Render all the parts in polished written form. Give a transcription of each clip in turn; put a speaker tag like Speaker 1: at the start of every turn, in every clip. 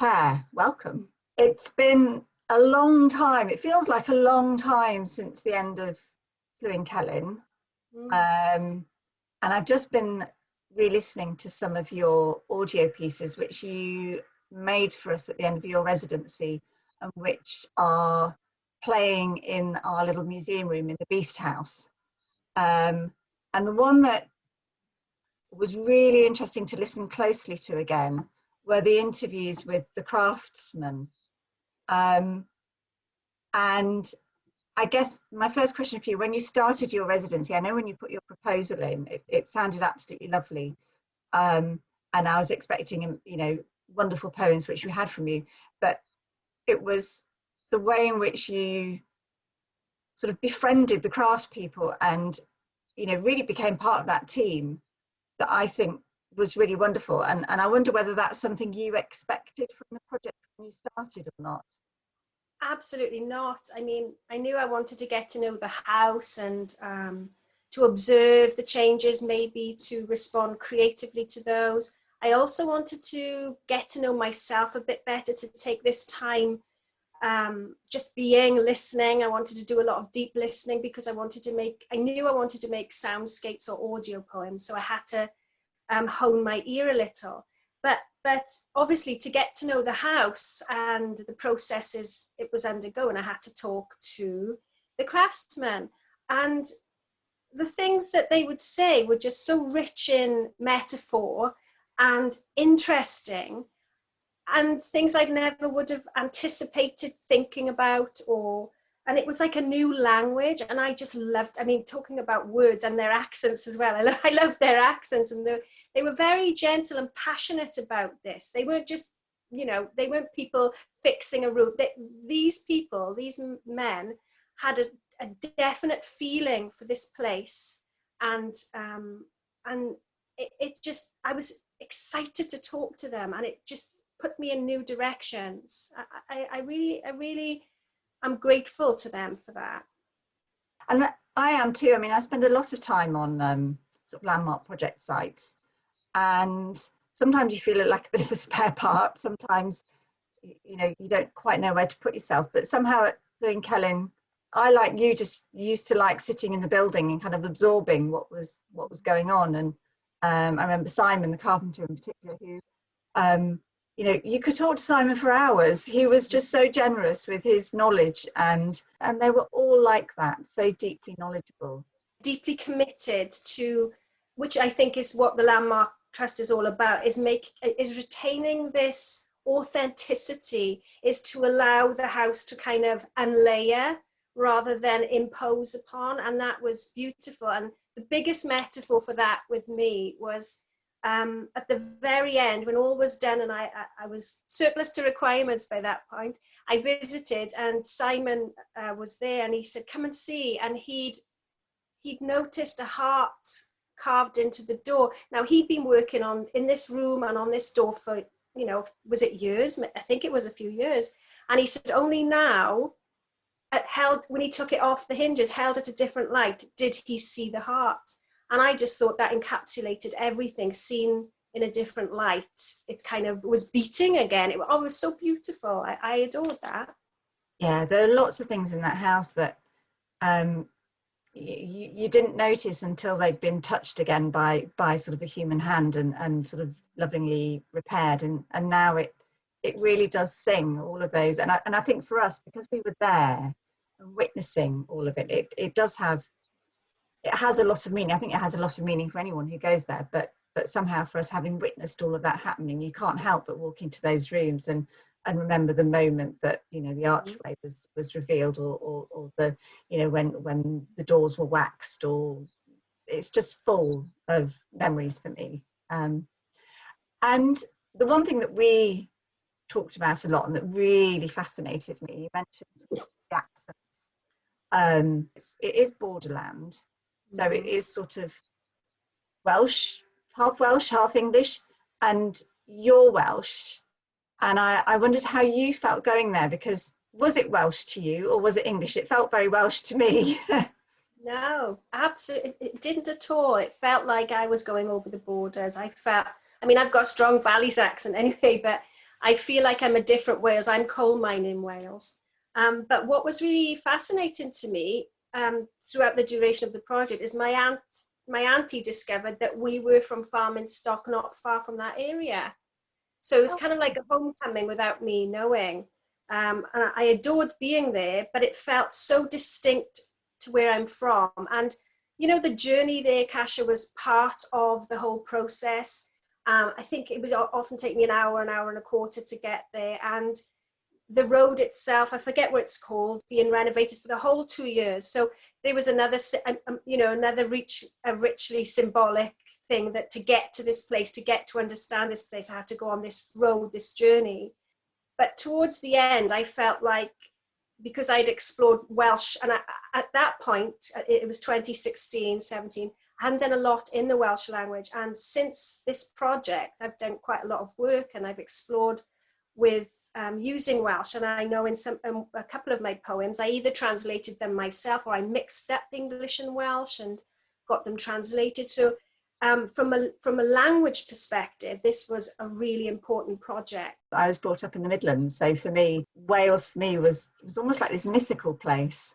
Speaker 1: Claire, welcome. It's been a long time. It feels like a long time since the end of Llwyn Celyn. And I've just been re-listening to some of your audio pieces, which you made for us at the end of your residency, and which are playing in our little museum room in the Beast House. And the one that was really interesting to listen closely to again were the interviews with the craftsmen. And I guess my first question for you, when you started your residency, I know when you put your proposal in, it sounded absolutely lovely. And I was expecting, wonderful poems, which we had from you, but it was the way in which you sort of befriended the craft people and, really became part of that team that I think was really wonderful. And I wonder whether that's something you expected from the project when you started or not.
Speaker 2: Absolutely not. I mean, I knew I wanted to get to know the house and to observe the changes, maybe to respond creatively to those. I also wanted to get to know myself a bit better, to take this time just being, listening. I wanted to do a lot of deep listening because I knew I wanted to make soundscapes or audio poems. So I had to hone my ear a little. But obviously, to get to know the house and the processes it was undergoing, I had to talk to the craftsmen. And the things that they would say were just so rich in metaphor and interesting, and things I never would have anticipated thinking about, and it was like a new language. And I just loved, talking about words and their accents as well. I loved their accents, and they were very gentle and passionate about this. They weren't just, they weren't people fixing a roof. These men had a definite feeling for this place. And it just, I was excited to talk to them, and it just put me in new directions. I really I'm grateful to them for that.
Speaker 1: And I am too. I mean, I spend a lot of time on sort of landmark project sites, and sometimes you feel like a bit of a spare part. Sometimes, you don't quite know where to put yourself. But somehow at Llwyn Celyn, I, like you, just used to like sitting in the building and kind of absorbing what was going on. And I remember Simon, the carpenter in particular, who you could talk to Simon for hours. He was just so generous with his knowledge, and they were all like that, so deeply knowledgeable.
Speaker 2: Deeply committed to, which I think is what the Landmark Trust is all about, is retaining this authenticity, is to allow the house to kind of unlayer rather than impose upon. And that was beautiful. And the biggest metaphor for that with me was at the very end, when all was done and I was surplus to requirements by that point, I visited, and Simon was there, and he said, come and see. And he'd noticed a heart carved into the door. Now, he'd been working in this room and on this door for, was it years? I think it was a few years. And he said, only now, when he took it off the hinges, held at a different light, did he see the heart. And I just thought that encapsulated everything, seen in a different light. It kind of was beating again. It was so beautiful. I adored that.
Speaker 1: Yeah, there are lots of things in that house that you didn't notice until they'd been touched again by sort of a human hand and sort of lovingly repaired. And now it really does sing all of those. And I think for us, because we were there and witnessing all of it, it has a lot of meaning. I think it has a lot of meaning for anyone who goes there, but somehow for us, having witnessed all of that happening, you can't help but walk into those rooms and remember the moment that, the archway was revealed, or the, when the doors were waxed, or it's just full of memories for me. And the one thing that we talked about a lot and that really fascinated me, you mentioned the accents. It is Borderland. So it is sort of Welsh, half English, and you're Welsh. And I wondered how you felt going there, because was it Welsh to you or was it English? It felt very Welsh to me.
Speaker 2: No, absolutely. It didn't at all. It felt like I was going over the borders. I've got a strong Valleys accent anyway, but I feel like I'm a different Wales. I'm coal mining Wales. But what was really fascinating to me throughout the duration of the project is my auntie discovered that we were from farming stock not far from that area. So it was kind of like a homecoming without me knowing. And I adored being there, but it felt so distinct to where I'm from. And, you know, the journey there, Kasia, was part of the whole process. I think it would often take me an hour and a quarter to get there. And the road itself, I forget what it's called, being renovated for the whole 2 years. So there was another, you know, another richly symbolic thing that to get to this place, to get to understand this place, I had to go on this road, this journey. But towards the end, I felt like, because I'd explored Welsh, and at that point, it was 2016, 17, I hadn't done a lot in the Welsh language. And since this project, I've done quite a lot of work, and I've explored with using Welsh. And I know in a couple of my poems, I either translated them myself or I mixed up English and Welsh and got them translated. So from a language perspective, this was a really important project.
Speaker 1: I was brought up in the Midlands, so for me, Wales for me was almost like this mythical place.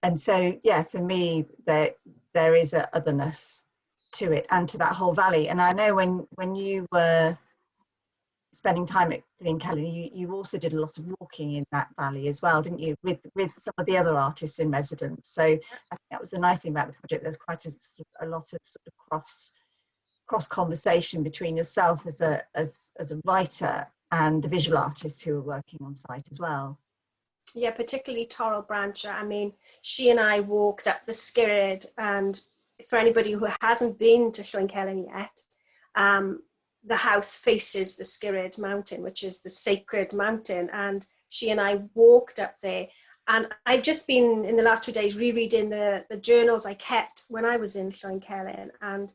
Speaker 1: And so, yeah, for me, there is a otherness to it and to that whole valley. And I know when you were spending time at Llwyn Celyn, you also did a lot of walking in that valley as well, didn't you, with some of the other artists in residence. So I think that was the nice thing about the project. There's quite a lot of sort of cross conversation between yourself as a writer and the visual artists who are working on site as well.
Speaker 2: Yeah, particularly Torrell Brancher. I mean, she and I walked up the Skirrid, and for anybody who hasn't been to Llwyn Celyn yet, the house faces the Skirrid mountain, which is the sacred mountain, and she and I walked up there. And I've just been, in the last 2 days, rereading the journals I kept when I was in Llwyn Celyn, and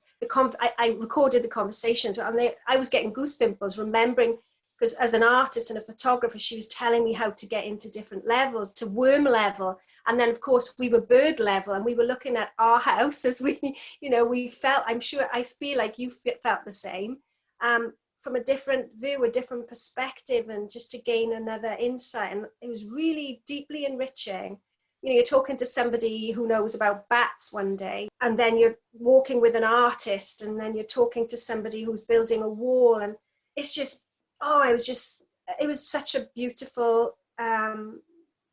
Speaker 2: I recorded the conversations, and I was getting goosebumps remembering, because as an artist and a photographer, she was telling me how to get into different levels, to worm level, and then of course we were bird level, and we were looking at our house as we, you know, we felt, I feel like you felt the same. From a different view, a different perspective, and just to gain another insight. And it was really deeply enriching. You know, you're talking to somebody who knows about bats one day, and then you're walking with an artist, and then you're talking to somebody who's building a wall. And it's just, it was such a beautiful,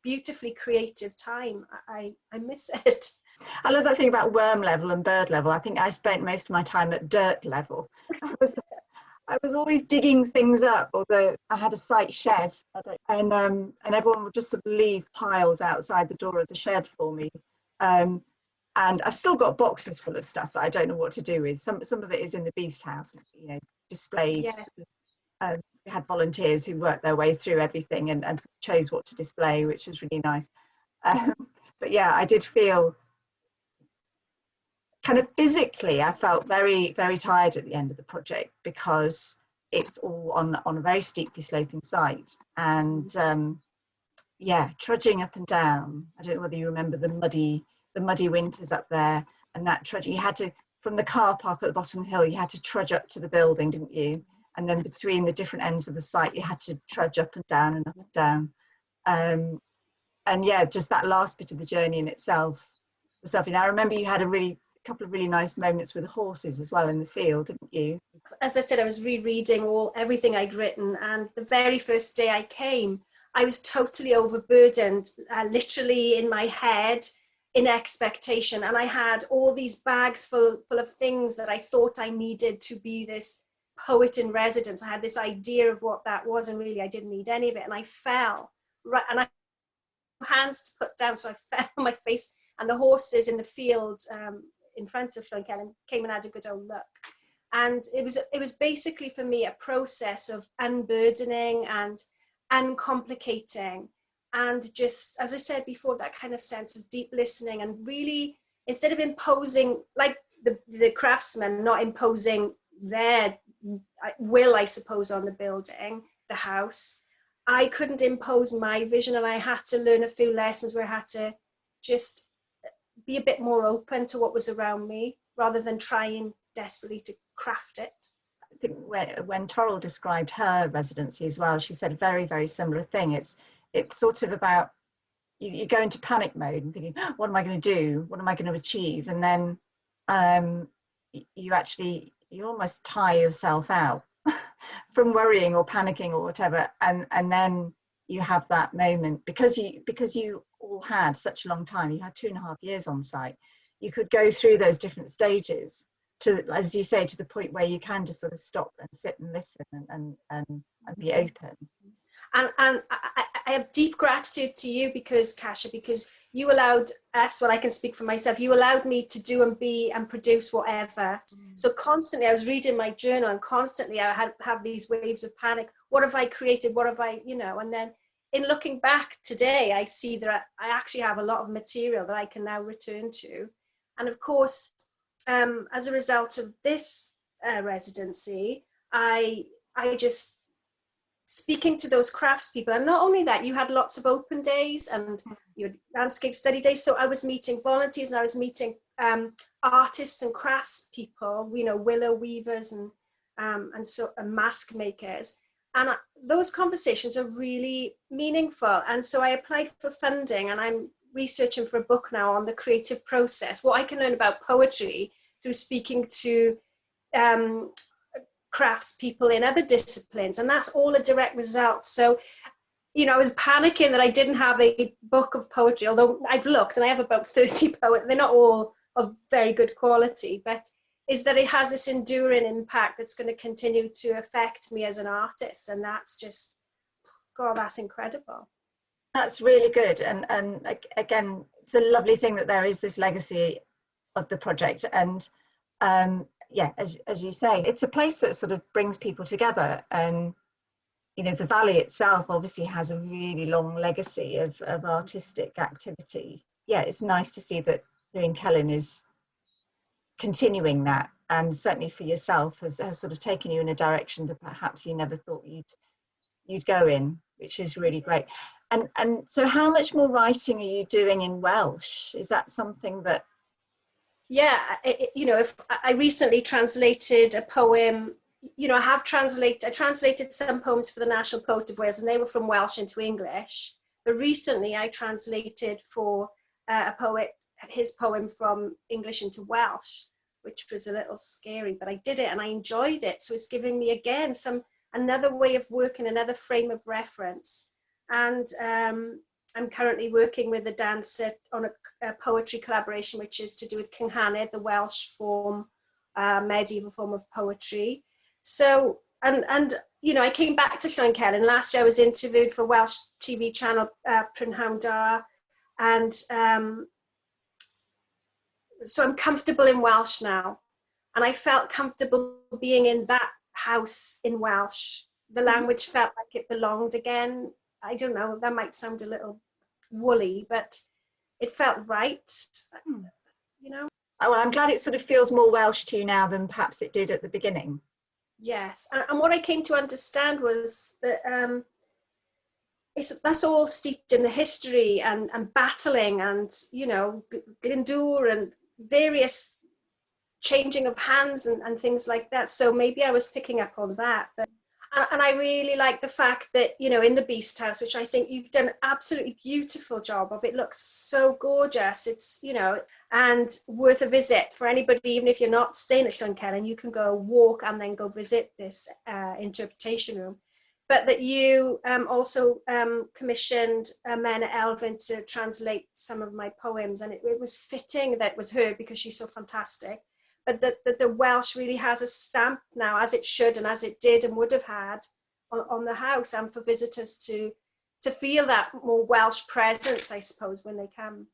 Speaker 2: beautifully creative time. I miss it.
Speaker 1: I love that thing about worm level and bird level. I think I spent most of my time at dirt level. I was always digging things up, although I had a site shed, and everyone would just sort of leave piles outside the door of the shed for me. And I still got boxes full of stuff that I don't know what to do with. Some of it is in the Beast House, you know, displayed. Yeah. We had volunteers who worked their way through everything and chose what to display, which was really nice. But yeah, I did feel kind of physically, I felt very, very tired at the end of the project, because it's all on a very steeply sloping site, and yeah, trudging up and down. I don't know whether you remember the muddy winters up there, and that trudging. You had to, from the car park at the bottom of the hill, you had to trudge up to the building, didn't you? And then between the different ends of the site, you had to trudge up and down and up and down. And yeah, just that last bit of the journey in itself was lovely. And I remember you had a couple of really nice moments with the horses as well in the field, didn't you?
Speaker 2: As I said, I was rereading everything I'd written, and the very first day I came, I was totally overburdened, literally in my head, in expectation, and I had all these bags full of things that I thought I needed to be this poet in residence. I had this idea of what that was, and really I didn't need any of it, and I fell right, and I had hands to put down, so I fell on my face, and the horses in the field in front of Llwyn Celyn came and had a good old look. And it was basically for me a process of unburdening and uncomplicating, and just, as I said before, that kind of sense of deep listening, and really, instead of imposing, like the craftsmen not imposing their will, I suppose, on the building, the house, I couldn't impose my vision, and I had to learn a few lessons where I had to just be a bit more open to what was around me, rather than trying desperately to craft it.
Speaker 1: think when Torrell described her residency as well, she said a very, very similar thing. It's sort of about, you go into panic mode and thinking, what am I going to do? What am I going to achieve? And then you almost tire yourself out from worrying or panicking or whatever. And then you have that moment, because you all had such a long time, you had 2.5 years on site, you could go through those different stages to, as you say, to the point where you can just sort of stop and sit and listen and be open.
Speaker 2: And I have deep gratitude to you, because Kasia, because you allowed us, well, I can speak for myself, you allowed me to do and be and produce whatever. So constantly I was reading my journal, and constantly I have these waves of panic. What have I created? What have I, and then in looking back today, I see that I actually have a lot of material that I can now return to. And of course, as a result of this residency, I just, speaking to those craftspeople, and not only that, you had lots of open days and you had landscape study days. So I was meeting volunteers, and I was meeting artists and craftspeople, willow weavers and mask makers. And those conversations are really meaningful. And so I applied for funding, and I'm researching for a book now on the creative process, what I can learn about poetry through speaking to craftspeople in other disciplines, and that's all a direct result. So I was panicking that I didn't have a book of poetry, although I've looked and I have about 30 poets. They're not all of very good quality, but is that it has this enduring impact that's going to continue to affect me as an artist, and that's just, God, that's incredible.
Speaker 1: That's really good. And again, it's a lovely thing that there is this legacy of the project. And yeah, as you say, it's a place that sort of brings people together. And the valley itself obviously has a really long legacy of artistic activity. Yeah, it's nice to see that Llwyn Celyn is continuing that, and certainly for yourself has sort of taken you in a direction that perhaps you never thought you'd go in, which is really great. And so how much more writing are you doing in Welsh? Is that something that...
Speaker 2: Yeah, if I recently translated a poem, I translated some poems for the National Poet of Wales, and they were from Welsh into English. But recently I translated for a poet, his poem from English into Welsh, which was a little scary, but I did it and I enjoyed it. So it's giving me, again, another way of working, another frame of reference. And I'm currently working with a dancer on a poetry collaboration, which is to do with Cynghanedd, the Welsh form, medieval form of poetry. So, and I came back to Llwyn Celyn. Last year I was interviewed for Welsh TV channel Prynhawn Da, and so I'm comfortable in Welsh now. And I felt comfortable being in that house in Welsh. The language felt like it belonged again. I don't know, that might sound a little woolly, but it felt right,
Speaker 1: Oh, well, I'm glad it sort of feels more Welsh to you now than perhaps it did at the beginning.
Speaker 2: Yes, and what I came to understand was that that's all steeped in the history and battling and, Glyndŵr and various changing of hands and things like that. So maybe I was picking up on that. But and I really like the fact that, in the Beast House, which I think you've done an absolutely beautiful job of, it looks so gorgeous. It's, and worth a visit for anybody, even if you're not staying at Llwyn Celyn, you can go walk and then go visit this interpretation room. But that you also commissioned Mena Elfyn to translate some of my poems, and it was fitting that it was her because she's so fantastic. But that the Welsh really has a stamp now, as it should and as it did and would have had on the house, and for visitors to feel that more Welsh presence, I suppose, when they come.